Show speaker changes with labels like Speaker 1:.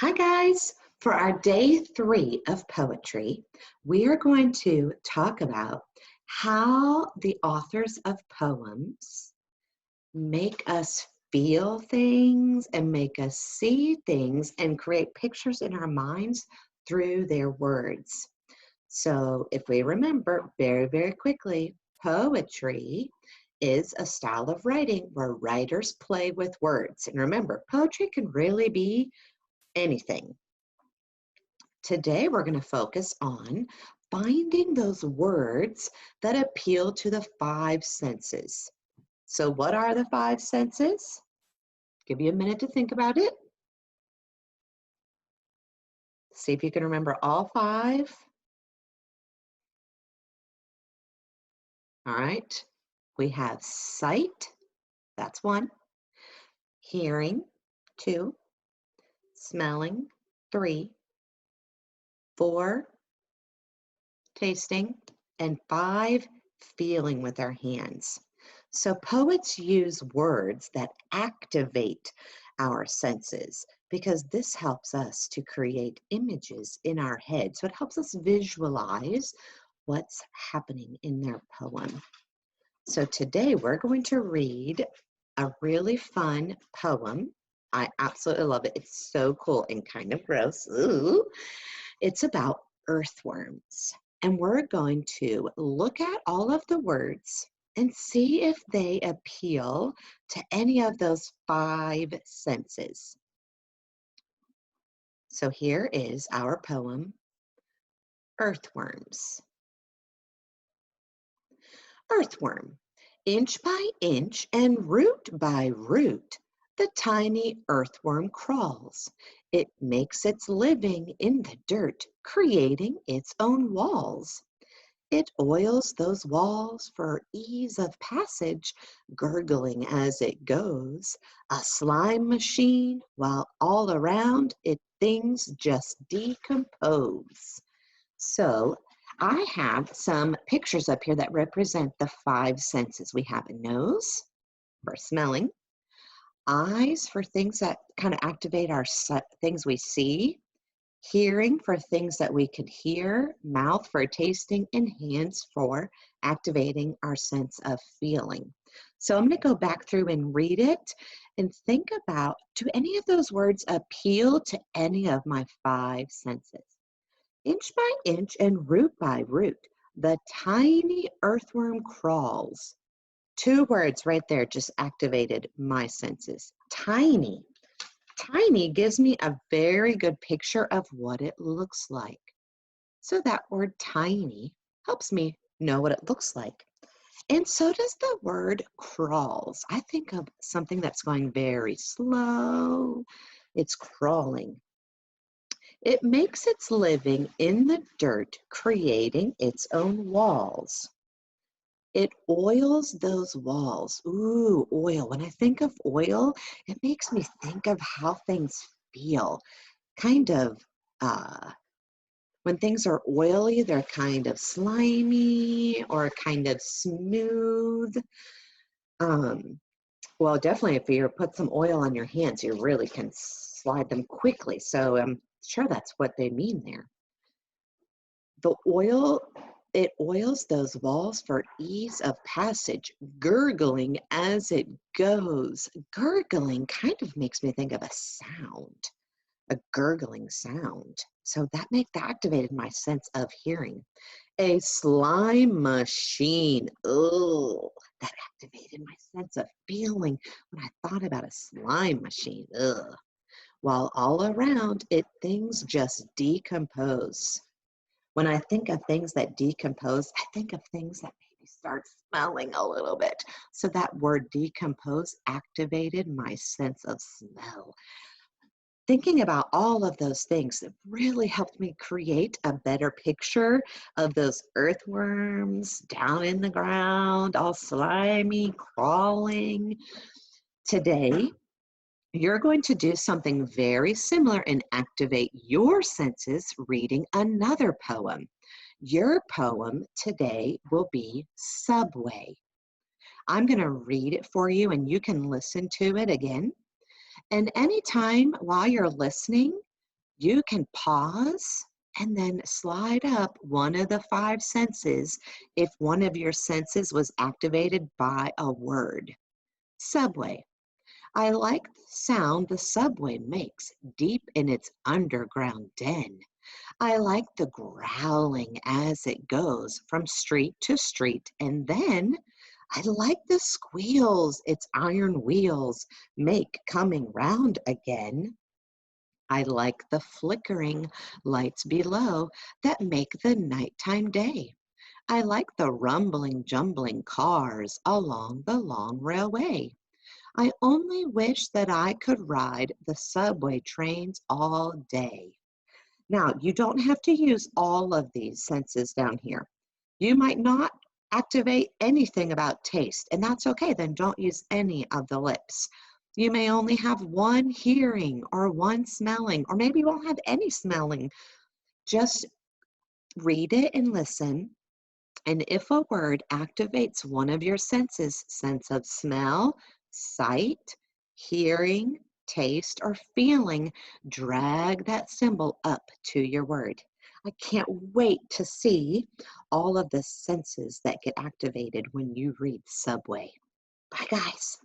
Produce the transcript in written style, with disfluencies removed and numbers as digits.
Speaker 1: Hi guys! For our day 3 of poetry, we are going to talk about how the authors of poems make us feel things and make us see things and create pictures in our minds through their words. So if we remember very quickly, poetry is a style of writing where writers play with words. And remember, poetry can really be anything. Today, we're going to focus on finding those words that appeal to the 5 senses. So what are the 5 senses? Give you a minute to think about it. See if you can remember all 5. All right. We have sight, that's 1. Hearing, 2. Smelling, 3. 4. Tasting, and 5. Feeling with our hands. So poets use words that activate our senses because this helps us to create images in our head. So it helps us visualize what's happening in their poem. So today we're going to read a really fun poem. I absolutely love it. It's so cool and kind of gross. Ooh. It's about earthworms. And we're going to look at all of the words and see if they appeal to any of those 5 senses. So here is our poem, Earthworms. Earthworm, inch by inch and root by root, the tiny earthworm crawls. It makes its living in the dirt, creating its own walls. It oils those walls for ease of passage, gurgling as it goes, a slime machine, while all around it things just decompose. So I have some pictures up here that represent the 5 senses. We have a nose for smelling, eyes for things that kind of activate our things we see, hearing for things that we can hear, mouth for tasting, and hands for activating our sense of feeling. So I'm going to go back through and read it and think about, do any of those words appeal to any of my 5 senses? Inch by inch and root by root, the tiny earthworm crawls. 2 words right there just activated my senses. Tiny. Tiny gives me a very good picture of what it looks like. So that word tiny helps me know what it looks like. And so does the word crawls. I think of something that's going very slow. It's crawling. It makes its living in the dirt, creating its own walls. It oils those walls. Ooh, oil. When I think of oil, it makes me think of how things feel. Kind of, when things are oily, they're kind of slimy or kind of smooth. Well, definitely if you put some oil on your hands, you really can slide them quickly. So I'm sure that's what they mean there. The oil, it oils those walls for ease of passage, gurgling as it goes. Gurgling kind of makes me think of a sound, a gurgling sound. So that activated my sense of hearing. A slime machine. Oh, that activated my sense of feeling when I thought about a slime machine. Ugh. While all around it, things just decompose. When I think of things that decompose, I think of things that maybe start smelling a little bit. So that word decompose activated my sense of smell. Thinking about all of those things that really helped me create a better picture of those earthworms down in the ground, all slimy, crawling. Today, you're going to do something very similar and activate your senses reading another poem. Your poem today will be Subway. I'm going to read it for you and you can listen to it again. And anytime while you're listening, You can pause and then slide up one of the five senses if one of your senses was activated by a word. Subway. I like the sound the subway makes deep in its underground den. I like the growling as it goes from street to street, and then I like the squeals its iron wheels make coming round again. I like the flickering lights below that make the nighttime day. I like the rumbling, jumbling cars along the long railway. I only wish that I could ride the subway trains all day. Now, you don't have to use all of these senses down here. You might not activate anything about taste, and that's okay. Then don't use any of the lips. You may only have one hearing or one smelling, or maybe you won't have any smelling. Just read it and listen. And if a word activates one of your senses, sense of smell, sight, hearing, taste, or feeling, drag that symbol up to your word. I can't wait to see all of the senses that get activated when you read Subway. Bye, guys.